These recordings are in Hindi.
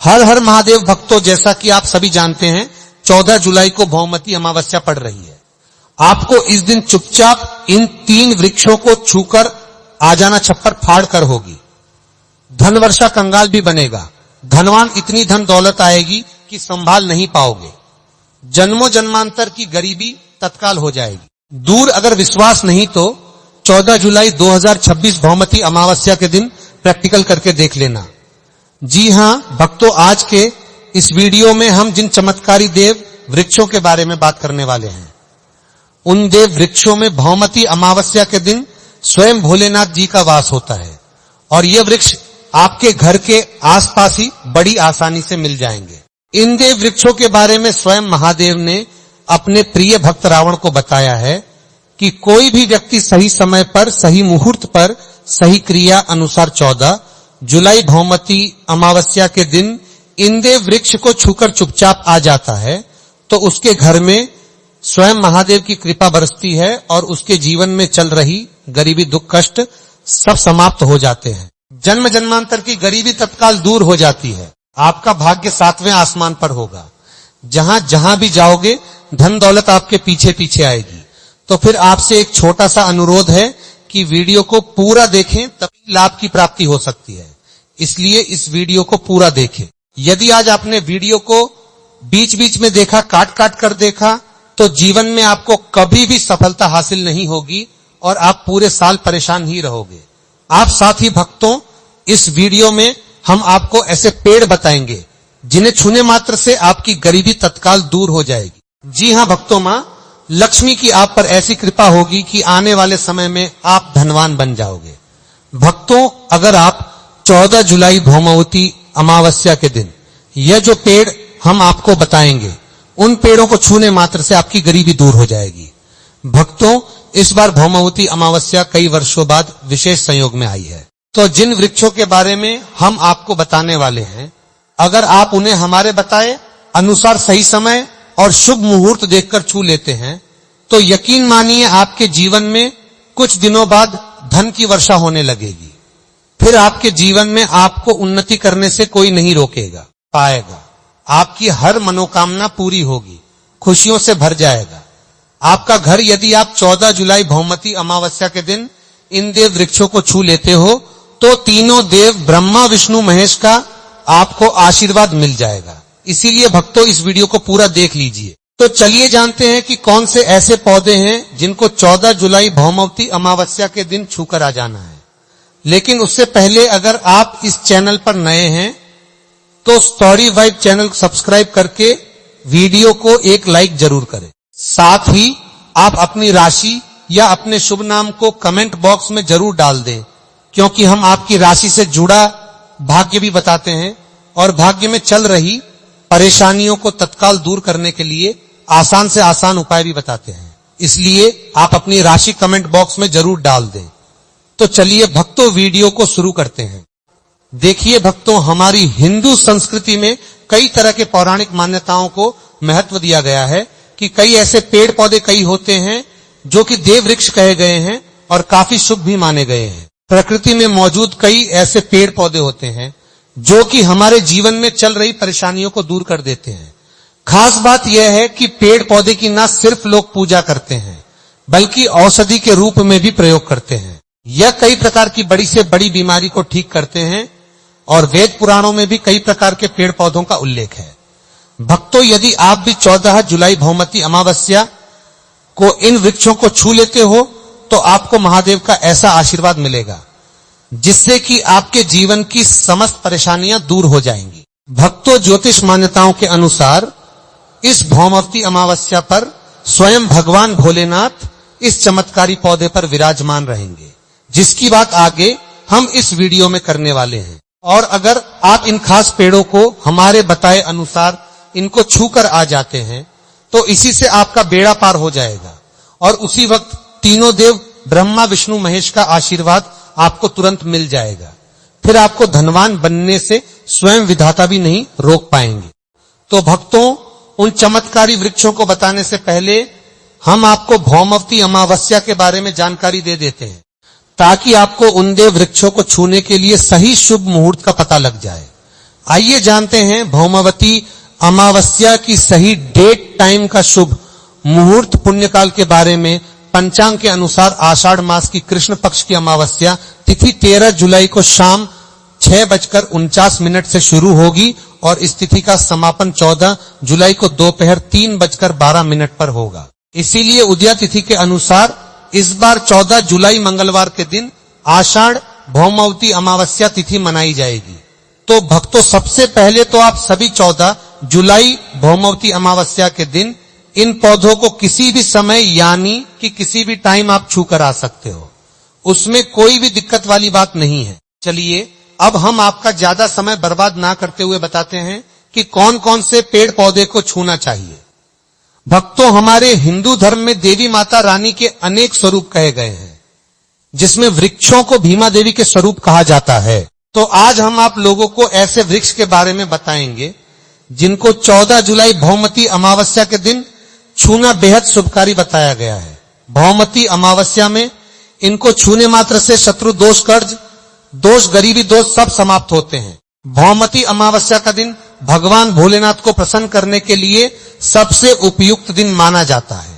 हर हर महादेव भक्तों, जैसा कि आप सभी जानते हैं 14 जुलाई को भौमती अमावस्या पड़ रही है। आपको इस दिन चुपचाप इन 3 वृक्षों को छूकर आ जाना, छप्पर फाड़ कर होगी। धन वर्षा कंगाल भी बनेगा, धनवान इतनी धन दौलत आएगी कि संभाल नहीं पाओगे। जन्मों जन्मांतर की गरीबी तत्काल हो जाएगी। दूर अगर विश्वास नहीं तो 14 जुलाई 2026 भौमती अमावस्या के दिन प्रैक्टिकल करके देख लेना। जी हां भक्तों, आज के इस वीडियो में हम जिन चमत्कारी देव वृक्षों के बारे में बात करने वाले हैं, उन देव वृक्षों में भौमती अमावस्या के दिन स्वयं भोलेनाथ जी का वास होता है और ये वृक्ष आपके घर के आसपास ही बड़ी आसानी से मिल जाएंगे। इन देव वृक्षों के बारे में स्वयं महादेव ने अपने प्रिय भक्त रावण को बताया है कि कोई भी व्यक्ति सही समय पर, सही मुहूर्त पर, सही क्रिया अनुसार 14 जुलाई भौमती अमावस्या के दिन इन देव वृक्ष को छूकर चुपचाप आ जाता है तो उसके घर में स्वयं महादेव की कृपा बरसती है और उसके जीवन में चल रही गरीबी, दुख, कष्ट सब समाप्त हो जाते हैं। जन्म जन्मांतर की गरीबी तत्काल दूर हो जाती है। आपका भाग्य 7वें आसमान पर होगा। जहां भी जाओगे धन दौलत आपके पीछे पीछे आएगी। तो फिर आपसे एक छोटा सा अनुरोध है कि वीडियो को पूरा देखें, तभी लाभ की प्राप्ति हो सकती है। इसलिए इस वीडियो को पूरा देखें। यदि आज आपने वीडियो को बीच बीच में देखा, काट काट कर देखा, तो जीवन में आपको कभी भी सफलता हासिल नहीं होगी और आप पूरे साल परेशान ही रहोगे। आप साथी भक्तों, इस वीडियो में हम आपको ऐसे पेड़ बताएंगे जिन्हें छूने मात्र से आपकी गरीबी तत्काल दूर हो जाएगी। जी हां भक्तों, मां लक्ष्मी की आप पर ऐसी कृपा होगी कि आने वाले समय में आप धनवान बन जाओगे। भक्तों, अगर आप 14 जुलाई भौमवती अमावस्या के दिन यह जो पेड़ हम आपको बताएंगे, उन पेड़ों को छूने मात्र से आपकी गरीबी दूर हो जाएगी। भक्तों, इस बार भौमवती अमावस्या कई वर्षों बाद विशेष संयोग में आई है। तो जिन वृक्षों के बारे में हम आपको बताने वाले हैं, अगर आप उन्हें हमारे बताए अनुसार सही समय और शुभ मुहूर्त देखकर छू लेते हैं तो यकीन मानिए आपके जीवन में कुछ दिनों बाद धन की वर्षा होने लगेगी। फिर आपके जीवन में आपको उन्नति करने से कोई नहीं रोकेगा पाएगा। आपकी हर मनोकामना पूरी होगी, खुशियों से भर जाएगा। आपका घर, यदि आप 14 जुलाई भौमती अमावस्या के दिन इन देव वृक्षों को छू लेते हो तो तीनों देव ब्रह्मा, विष्णु, महेश का आपको आशीर्वाद मिल जाएगा। इसीलिए भक्तों, इस वीडियो को पूरा देख लीजिए। तो चलिए जानते हैं कि कौन से ऐसे पौधे हैं जिनको 14 जुलाई भौमवती अमावस्या के दिन छूकर आ जाना है। लेकिन उससे पहले अगर आप इस चैनल पर नए हैं तो स्टोरी वाइब चैनल को सब्सक्राइब करके वीडियो को एक लाइक जरूर करें। साथ ही आप अपनी राशि या अपने शुभ नाम को कमेंट बॉक्स में जरूर डाल दें, क्योंकि हम आपकी राशि से जुड़ा भाग्य भी बताते हैं और भाग्य में चल रही परेशानियों को तत्काल दूर करने के लिए आसान से आसान उपाय भी बताते हैं। इसलिए आप अपनी राशि कमेंट बॉक्स में जरूर डाल दें। तो चलिए भक्तों, वीडियो को शुरू करते हैं। देखिए भक्तों, हमारी हिंदू संस्कृति में कई तरह के पौराणिक मान्यताओं को महत्व दिया गया है कि कई ऐसे पेड़ पौधे कई होते हैं जो कि देव वृक्ष कहे गए हैं और काफी शुभ भी माने गए हैं। प्रकृति में मौजूद कई ऐसे पेड़ पौधे होते हैं जो कि हमारे जीवन में चल रही परेशानियों को दूर कर देते हैं। खास बात यह है कि पेड़ पौधे की न सिर्फ लोग पूजा करते हैं बल्कि औषधि के रूप में भी प्रयोग करते हैं। यह कई प्रकार की बड़ी से बड़ी बीमारी को ठीक करते हैं और वेद पुराणों में भी कई प्रकार के पेड़ पौधों का उल्लेख है। भक्तों, यदि आप भी 14 जुलाई भौमती अमावस्या को इन वृक्षों को छू लेते हो तो आपको महादेव का ऐसा आशीर्वाद मिलेगा जिससे कि आपके जीवन की समस्त परेशानियां दूर हो जाएंगी। भक्तों, ज्योतिष मान्यताओं के अनुसार इस भौमवती अमावस्या पर स्वयं भगवान भोलेनाथ इस चमत्कारी पौधे पर विराजमान रहेंगे, जिसकी बात आगे हम इस वीडियो में करने वाले हैं। और अगर आप इन खास पेड़ों को हमारे बताए अनुसार इनको छूकर आ जाते हैं तो इसी से आपका बेड़ा पार हो जाएगा और उसी वक्त तीनों देव ब्रह्मा, विष्णु, महेश का आशीर्वाद आपको तुरंत मिल जाएगा। फिर आपको धनवान बनने से स्वयं विधाता भी नहीं रोक पाएंगे। तो भक्तों, उन चमत्कारी वृक्षों को बताने से पहले हम आपको भौमवती अमावस्या के बारे में जानकारी दे देते हैं ताकि आपको उन देव वृक्षों को छूने के लिए सही शुभ मुहूर्त का पता लग जाए। आइए जानते हैं भौमवती अमावस्या की सही डेट टाइम का शुभ मुहूर्त पुण्यकाल के बारे में। पंचांग के अनुसार आषाढ़ मास की कृष्ण पक्ष की अमावस्या तिथि 13 जुलाई को शाम 6:49 से शुरू होगी और इस तिथि का समापन 14 जुलाई को दोपहर 3:12 पर होगा। इसीलिए उदया तिथि के अनुसार इस बार 14 जुलाई मंगलवार के दिन आषाढ़ भौमवती अमावस्या तिथि मनाई जाएगी। तो भक्तों, सबसे पहले तो आप सभी 14 जुलाई भौमवती अमावस्या के दिन इन पौधों को किसी भी समय यानी कि किसी भी टाइम आप छू कर आ सकते हो, उसमें कोई भी दिक्कत वाली बात नहीं है। चलिए अब हम आपका ज्यादा समय बर्बाद ना करते हुए बताते हैं कि कौन कौन से पेड़ पौधे को छूना चाहिए। भक्तों, हमारे हिंदू धर्म में देवी माता रानी के अनेक स्वरूप कहे गए हैं, जिसमें वृक्षों को भीमा देवी के स्वरूप कहा जाता है। तो आज हम आप लोगों को ऐसे वृक्ष के बारे में बताएंगे जिनको 14 जुलाई भौमवती अमावस्या के दिन छूना बेहद शुभकारी बताया गया है। भौमवती अमावस्या में इनको छूने मात्र से शत्रु दोष, कर्ज दोष, गरीबी दोष सब समाप्त होते हैं। भौमवती अमावस्या का दिन भगवान भोलेनाथ को प्रसन्न करने के लिए सबसे उपयुक्त दिन माना जाता है।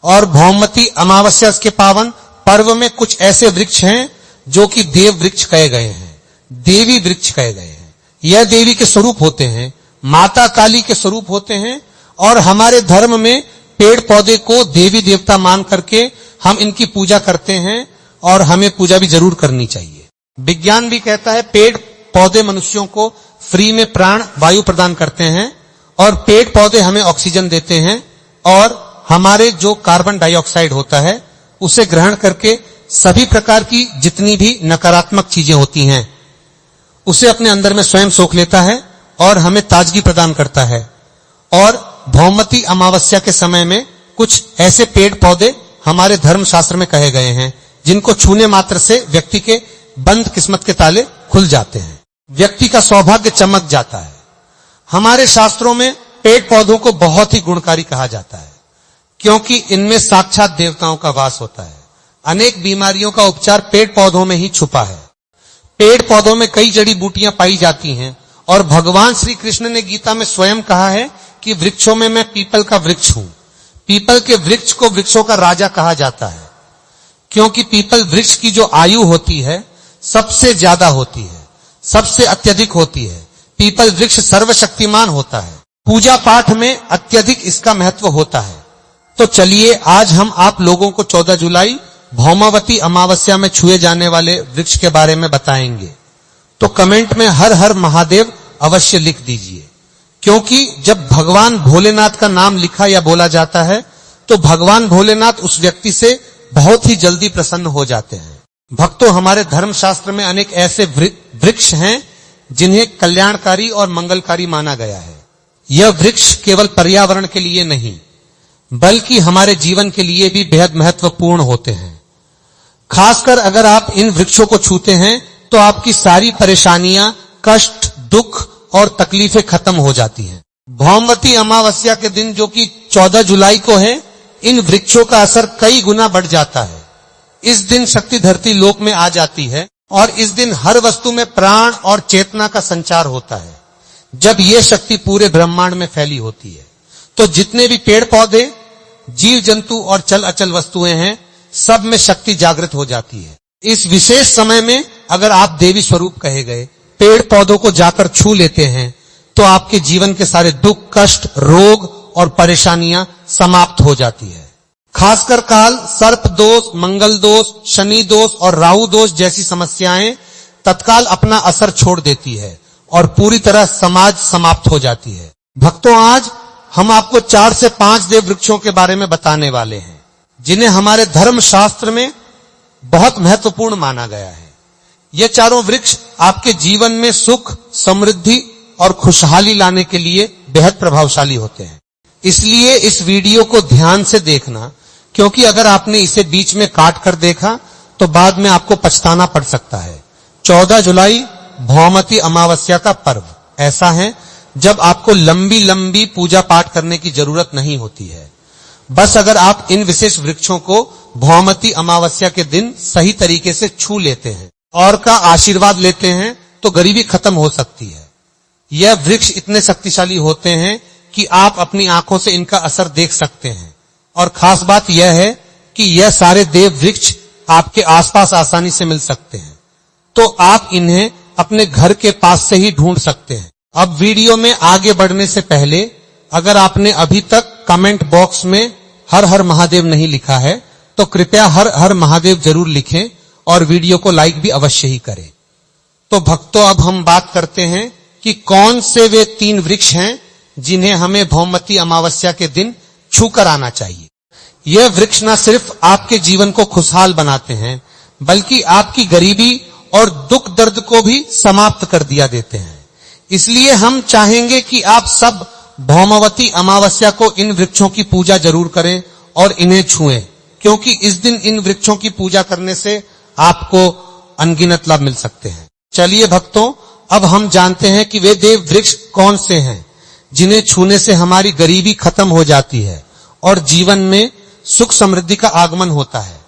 और भौमवती अमावस्या के पावन पर्व में कुछ ऐसे वृक्ष हैं जो कि देव वृक्ष कहे गए हैं, देवी वृक्ष कहे गए हैं। यह देवी के स्वरूप होते हैं, माता काली के स्वरूप होते हैं। और हमारे धर्म में पेड़ पौधे को देवी देवता मान करके हम इनकी पूजा करते हैं और हमें पूजा भी जरूर करनी चाहिए। विज्ञान भी कहता है पेड़ पौधे मनुष्यों को फ्री में प्राण वायु प्रदान करते हैं और पेड़ पौधे हमें ऑक्सीजन देते हैं और हमारे जो कार्बन डाइऑक्साइड होता है उसे ग्रहण करके सभी प्रकार की जितनी भी नकारात्मक चीजें होती हैं उसे अपने अंदर में स्वयं सोख लेता है और हमें ताजगी प्रदान करता है। और भौमवती अमावस्या के समय में कुछ ऐसे पेड़ पौधे हमारे धर्म शास्त्र में कहे गए हैं जिनको छूने मात्र से व्यक्ति के बंद किस्मत के ताले खुल जाते हैं, व्यक्ति का सौभाग्य चमक जाता है। हमारे शास्त्रों में पेड़ पौधों को बहुत ही गुणकारी कहा जाता है क्योंकि इनमें साक्षात देवताओं का वास होता है। अनेक बीमारियों का उपचार पेड़ पौधों में ही छुपा है। पेड़ पौधों में कई जड़ी बूटियां पाई जाती हैं और भगवान श्री कृष्ण ने गीता में स्वयं कहा है कि वृक्षों में मैं पीपल का वृक्ष हूं। पीपल के वृक्ष को वृक्षों का राजा कहा जाता है क्योंकि पीपल वृक्ष की जो आयु होती है सबसे ज्यादा होती है, सबसे अत्यधिक होती है। पीपल वृक्ष सर्वशक्तिमान होता है। पूजा पाठ में अत्यधिक इसका महत्व होता है। तो चलिए आज हम आप लोगों को 14 जुलाई भौमवती अमावस्या में छुए जाने वाले वृक्ष के बारे में बताएंगे। तो कमेंट में हर हर महादेव अवश्य लिख दीजिए क्योंकि जब भगवान भोलेनाथ का नाम लिखा या बोला जाता है तो भगवान भोलेनाथ उस व्यक्ति से बहुत ही जल्दी प्रसन्न हो जाते हैं। भक्तों, हमारे धर्म शास्त्र में अनेक ऐसे वृक्ष हैं जिन्हें कल्याणकारी और मंगलकारी माना गया है। यह वृक्ष केवल पर्यावरण के लिए नहीं बल्कि हमारे जीवन के लिए भी बेहद महत्वपूर्ण होते हैं। खासकर अगर आप इन वृक्षों को छूते हैं तो आपकी सारी परेशानियां, कष्ट, दुख और तकलीफें खत्म हो जाती हैं। भौमवती अमावस्या के दिन जो कि 14 जुलाई को है, इन वृक्षों का असर कई गुना बढ़ जाता है। इस दिन शक्ति धरती लोक में आ जाती है और इस दिन हर वस्तु में प्राण और चेतना का संचार होता है। जब यह शक्ति पूरे ब्रह्मांड में फैली होती है तो जितने भी पेड़ पौधे, जीव जंतु और चल अचल वस्तुएं हैं, सब में शक्ति जागृत हो जाती है। इस विशेष समय में अगर आप देवी स्वरूप कहे गए पेड़ पौधों को जाकर छू लेते हैं तो आपके जीवन के सारे दुख, कष्ट, रोग और परेशानियां समाप्त हो जाती है। खासकर काल, सर्प दोष, मंगल दोष, शनि दोष और राहु दोष जैसी समस्याएं तत्काल अपना असर छोड़ देती है और पूरी तरह समाज समाप्त हो जाती है। भक्तों, आज हम आपको 4 से 5 देव वृक्षों के बारे में बताने वाले हैं जिन्हें हमारे धर्म शास्त्र में बहुत महत्वपूर्ण माना गया है। ये चारों वृक्ष आपके जीवन में सुख, समृद्धि और खुशहाली लाने के लिए बेहद प्रभावशाली होते हैं। इसलिए इस वीडियो को ध्यान से देखना क्योंकि अगर आपने इसे बीच में काट कर देखा तो बाद में आपको पछताना पड़ सकता है। 14 जुलाई भौमवती अमावस्या का पर्व ऐसा है जब आपको लंबी लंबी पूजा पाठ करने की जरूरत नहीं होती है। बस अगर आप इन विशेष वृक्षों को भौमवती अमावस्या के दिन सही तरीके से छू लेते हैं और का आशीर्वाद लेते हैं तो गरीबी खत्म हो सकती है। यह वृक्ष इतने शक्तिशाली होते हैं कि आप अपनी आंखों से इनका असर देख सकते हैं। और खास बात यह है कि यह सारे देव वृक्ष आपके आसपास आसानी से मिल सकते हैं, तो आप इन्हें अपने घर के पास से ही ढूंढ सकते हैं। अब वीडियो में आगे बढ़ने से पहले अगर आपने अभी तक कमेंट बॉक्स में हर हर महादेव नहीं लिखा है तो कृपया हर हर महादेव जरूर लिखें और वीडियो को लाइक भी अवश्य ही करें। तो भक्तों, अब हम बात करते हैं कि कौन से वे 3 वृक्ष हैं जिन्हें हमें भौमती अमावस्या के दिन छूकर आना चाहिए। यह वृक्ष न सिर्फ आपके जीवन को खुशहाल बनाते हैं बल्कि आपकी गरीबी और दुख दर्द को भी समाप्त कर दिया देते हैं। इसलिए हम चाहेंगे कि आप सब भौमवती अमावस्या को इन वृक्षों की पूजा जरूर करें और इन्हें छुएं, क्योंकि इस दिन इन वृक्षों की पूजा करने से आपको अनगिनत लाभ मिल सकते हैं। चलिए भक्तों, अब हम जानते हैं कि वे देव वृक्ष कौन से हैं जिन्हें छूने से हमारी गरीबी खत्म हो जाती है और जीवन में सुख समृद्धि का आगमन होता है।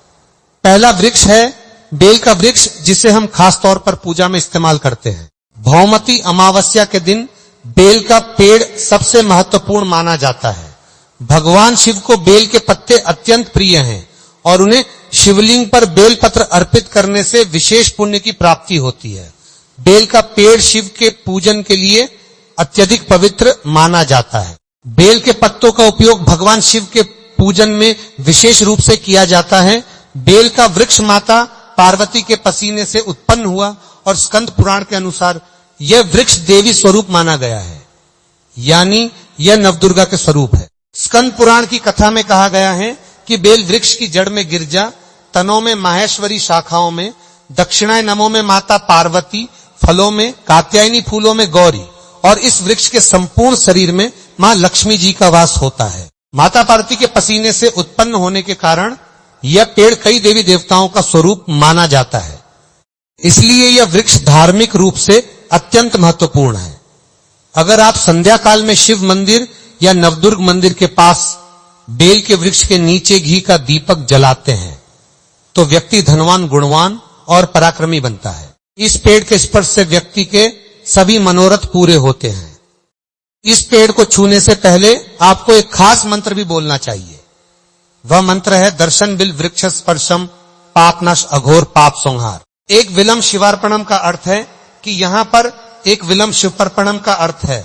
पहला वृक्ष है बेल का वृक्ष, जिसे हम खास तौर पर पूजा में इस्तेमाल करते हैं। भौमती अमावस्या के दिन बेल का पेड़ सबसे महत्वपूर्ण माना जाता है। भगवान शिव को बेल के पत्ते अत्यंत प्रिय हैं और उन्हें शिवलिंग पर बेल पत्र अर्पित करने से विशेष पुण्य की प्राप्ति होती है। बेल का पेड़ शिव के पूजन के लिए अत्यधिक पवित्र माना जाता है। बेल के पत्तों का उपयोग भगवान शिव के पूजन में विशेष रूप से किया जाता है। बेल का वृक्ष माता पार्वती के पसीने से उत्पन्न हुआ और स्कंद पुराण के अनुसार यह वृक्ष देवी स्वरूप माना गया है, यानी यह नवदुर्गा के स्वरूप है। स्कंद पुराण की कथा में कहा गया है कि बेल वृक्ष की जड़ में गिरजा, तनों में माहेश्वरी, शाखाओं में दक्षिणाय नमो में माता पार्वती, फलों में कात्यायनी, फूलों में गौरी, और इस वृक्ष के संपूर्ण शरीर में मां लक्ष्मी जी का वास होता है। माता पार्वती के पसीने से उत्पन्न होने के कारण यह पेड़ कई देवी देवताओं का स्वरूप माना जाता है। इसलिए यह वृक्ष धार्मिक रूप से अत्यंत महत्वपूर्ण है। अगर आप संध्या काल में शिव मंदिर या नवदुर्ग मंदिर के पास बेल के वृक्ष के नीचे घी का दीपक जलाते हैं तो व्यक्ति धनवान, गुणवान और पराक्रमी बनता है। इस पेड़ के स्पर्श से व्यक्ति के सभी मनोरथ पूरे होते हैं। इस पेड़ को छूने से पहले आपको एक खास मंत्र भी बोलना चाहिए। वह मंत्र है दर्शन बिल वृक्ष स्पर्शम पापनाश अघोर पाप संहार। एक विलम शिवार्पणम का अर्थ है कि यहां पर एक विलम शिवपर्पणम का अर्थ है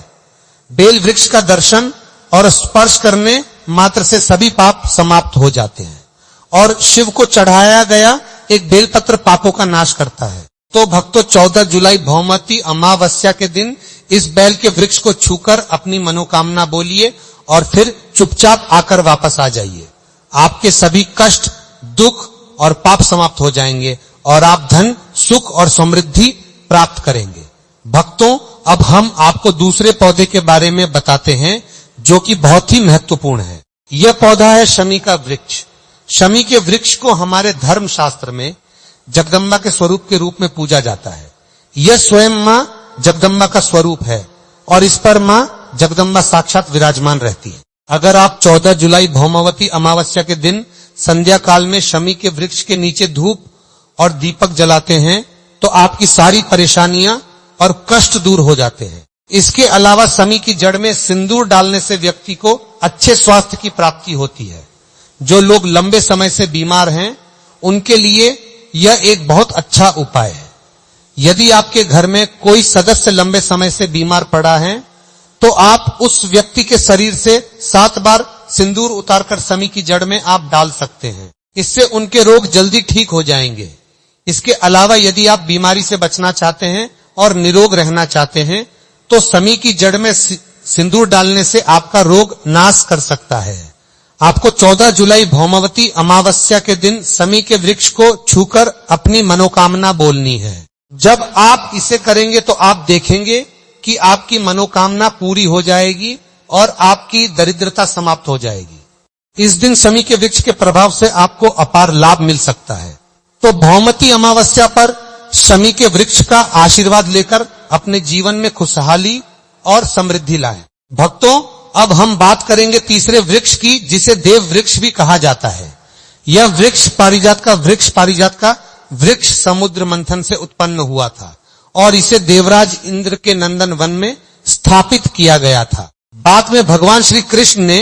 बेल वृक्ष का दर्शन और स्पर्श करने मात्र से सभी पाप समाप्त हो जाते हैं और शिव को चढ़ाया गया एक बेलपत्र पापों का नाश करता है। तो भक्तों, 14 जुलाई भौमती अमावस्या के दिन इस बेल के वृक्ष को छूकर अपनी मनोकामना बोलिए और फिर चुपचाप आकर वापस आ जाइए। आपके सभी कष्ट, दुख और पाप समाप्त हो जाएंगे और आप धन, सुख और समृद्धि प्राप्त करेंगे। भक्तों, अब हम आपको दूसरे पौधे के बारे में बताते हैं जो कि बहुत ही महत्वपूर्ण है। यह पौधा है शमी का वृक्ष। शमी के वृक्ष को हमारे धर्म शास्त्र में जगदम्बा के स्वरूप के रूप में पूजा जाता है। यह स्वयं मां जगदम्बा का स्वरूप है और इस पर मां जगदम्बा साक्षात विराजमान रहती है। अगर आप 14 जुलाई भौमवती अमावस्या के दिन संध्या काल में शमी के वृक्ष के नीचे धूप और दीपक जलाते हैं तो आपकी सारी परेशानियां और कष्ट दूर हो जाते हैं। इसके अलावा शमी की जड़ में सिंदूर डालने से व्यक्ति को अच्छे स्वास्थ्य की प्राप्ति होती है। जो लोग लंबे समय से बीमार हैं उनके लिए यह एक बहुत अच्छा उपाय है। यदि आपके घर में कोई सदस्य लंबे समय से बीमार पड़ा है तो आप उस व्यक्ति के शरीर से 7 बार सिंदूर उतारकर शमी की जड़ में आप डाल सकते हैं। इससे उनके रोग जल्दी ठीक हो जाएंगे। इसके अलावा यदि आप बीमारी से बचना चाहते हैं और निरोग रहना चाहते हैं तो शमी की जड़ में सिंदूर डालने से आपका रोग नाश कर सकता है। आपको 14 जुलाई भौमवती अमावस्या के दिन शमी के वृक्ष को छूकर अपनी मनोकामना बोलनी है। जब आप इसे करेंगे तो आप देखेंगे कि आपकी मनोकामना पूरी हो जाएगी और आपकी दरिद्रता समाप्त हो जाएगी। इस दिन शमी के वृक्ष के प्रभाव से आपको अपार लाभ मिल सकता है। तो भौमती अमावस्या पर शमी के वृक्ष का आशीर्वाद लेकर अपने जीवन में खुशहाली और समृद्धि लाएं। भक्तों, अब हम बात करेंगे तीसरे वृक्ष की जिसे देव वृक्ष भी कहा जाता है। यह वृक्ष पारिजात का वृक्ष समुद्र मंथन से उत्पन्न हुआ था और इसे देवराज इंद्र के नंदन वन में स्थापित किया गया था। बाद में भगवान श्री कृष्ण ने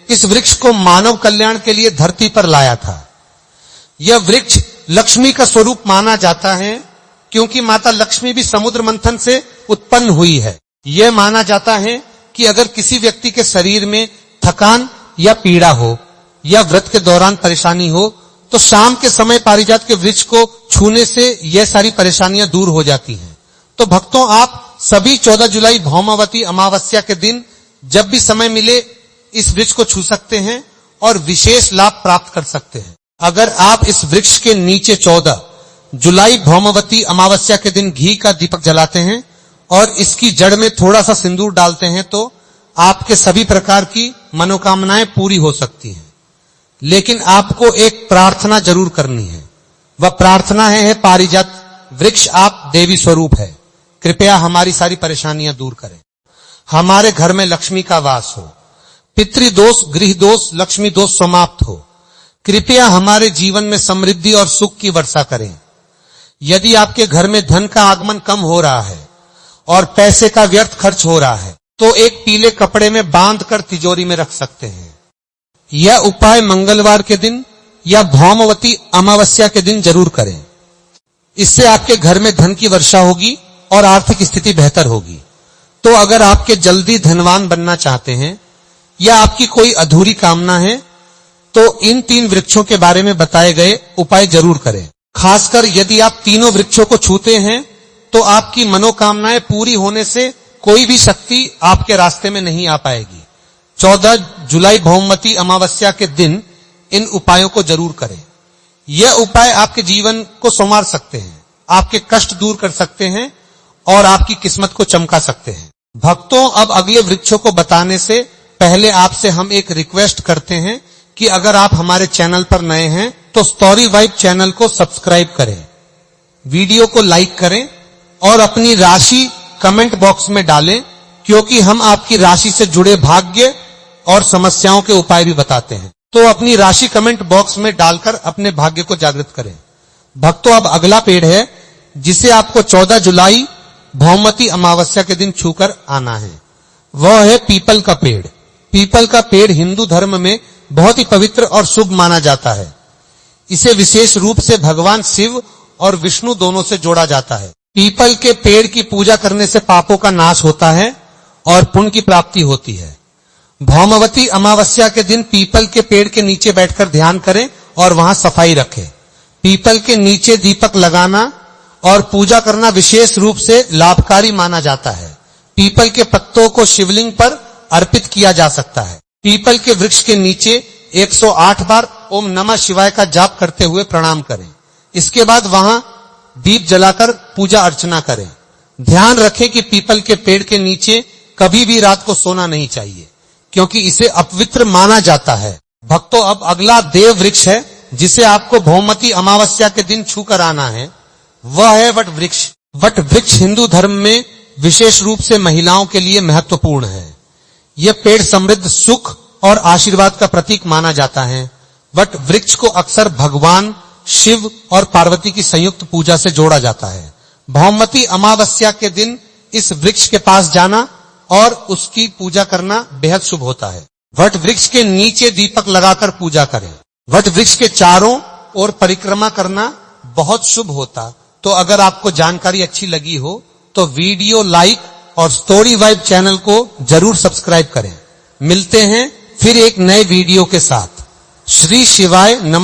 इस वृक्ष को मानव कल्याण के लिए धरती पर लाया था। यह वृक्ष लक्ष्मी का स्वरूप माना जाता है, क्योंकि माता लक्ष्मी भी समुद्र मंथन से उत्पन्न हुई है। यह माना जाता है कि अगर किसी व्यक्ति के शरीर में थकान या पीड़ा हो या व्रत के दौरान परेशानी हो, तो शाम के समय पारिजात के वृक्ष को छूने से यह सारी परेशानियां दूर हो जाती हैं। तो भक्तों, आप सभी 14 जुलाई भौमावती अमावस्या के दिन जब भी समय मिले इस वृक्ष को छू सकते हैं और विशेष लाभ प्राप्त कर सकते हैं। अगर आप इस वृक्ष के नीचे 14 जुलाई भौमावती अमावस्या के दिन घी का दीपक जलाते हैं और इसकी जड़ में थोड़ा सा सिंदूर डालते हैं, तो आपके सभी प्रकार की मनोकामनाएं पूरी हो सकती हैं। लेकिन आपको एक प्रार्थना जरूर करनी है। वह प्रार्थना है पारिजात वृक्ष आप देवी स्वरूप है, कृपया हमारी सारी परेशानियां दूर करें। हमारे घर में लक्ष्मी का वास हो, पितृदोष, गृह दोष, लक्ष्मी दोष समाप्त हो। कृपया हमारे जीवन में समृद्धि और सुख की वर्षा करें। यदि आपके घर में धन का आगमन कम हो रहा है और पैसे का व्यर्थ खर्च हो रहा है, तो एक पीले कपड़े में बांधकर तिजोरी में रख सकते हैं। यह उपाय मंगलवार के दिन या भौमवती अमावस्या के दिन जरूर करें। इससे आपके घर में धन की वर्षा होगी और आर्थिक स्थिति बेहतर होगी। तो अगर आपके जल्दी धनवान बनना चाहते हैं या आपकी कोई अधूरी कामना है, तो इन 3 वृक्षों के बारे में बताए गए उपाय जरूर करें। खासकर यदि आप तीनों वृक्षों को छूते हैं, तो आपकी मनोकामनाएं पूरी होने से कोई भी शक्ति आपके रास्ते में नहीं आ पाएगी। 14 जुलाई भौमवती अमावस्या के दिन इन उपायों को जरूर करें। यह उपाय आपके जीवन को संवार सकते हैं, आपके कष्ट दूर कर सकते हैं और आपकी किस्मत को चमका सकते हैं। भक्तों, अब अगले वृक्षों को बताने से पहले आपसे हम एक रिक्वेस्ट करते हैं कि अगर आप हमारे चैनल पर नए हैं तो स्टोरी वाइब चैनल को सब्सक्राइब करें, वीडियो को लाइक करें और अपनी राशि कमेंट बॉक्स में डालें, क्योंकि हम आपकी राशि से जुड़े भाग्य और समस्याओं के उपाय भी बताते हैं। तो अपनी राशि कमेंट बॉक्स में डालकर अपने भाग्य को जागृत करें। भक्तों, अब अगला पेड़ है जिसे आपको 14 जुलाई भौमवती अमावस्या के दिन छूकर आना है। वह है पीपल का पेड़। पीपल का पेड़ हिंदू धर्म में बहुत ही पवित्र और शुभ माना जाता है। इसे विशेष रूप से भगवान शिव और विष्णु दोनों से जोड़ा जाता है। पीपल के पेड़ की पूजा करने से पापों का नाश होता है और पुण्य की प्राप्ति होती है। भौमवती अमावस्या के दिन पीपल के पेड़ के नीचे बैठकर ध्यान करें और वहां सफाई रखें। पीपल के नीचे दीपक लगाना और पूजा करना विशेष रूप से लाभकारी माना जाता है। पीपल के पत्तों को शिवलिंग पर अर्पित किया जा सकता है। पीपल के वृक्ष के नीचे 108 बार ओम नमः शिवाय का जाप करते हुए प्रणाम करें। इसके बाद वहां दीप जलाकर पूजा अर्चना करें। ध्यान रखें कि पीपल के पेड़ के नीचे कभी भी रात को सोना नहीं चाहिए, क्योंकि इसे अपवित्र माना जाता है। भक्तों, अब अगला देव वृक्ष है जिसे आपको भौमवती अमावस्या के दिन छूकर आना है। वह है वट वृक्ष। वट वृक्ष हिंदू धर्म में विशेष रूप से महिलाओं के लिए महत्वपूर्ण है। यह पेड़ समृद्ध, सुख और आशीर्वाद का प्रतीक माना जाता है। वट वृक्ष को अक्सर भगवान शिव और पार्वती की संयुक्त पूजा से जोड़ा जाता है। भौमवती अमावस्या के दिन इस वृक्ष के पास जाना और उसकी पूजा करना बेहद शुभ होता है। वट वृक्ष के नीचे दीपक लगाकर पूजा करें। वट वृक्ष के चारों ओर परिक्रमा करना बहुत शुभ होता। तो अगर आपको जानकारी अच्छी लगी हो तो वीडियो लाइक और स्टोरी वाइब चैनल को जरूर सब्सक्राइब करें। मिलते हैं फिर एक नए वीडियो के साथ। श्री शिवाय नमः।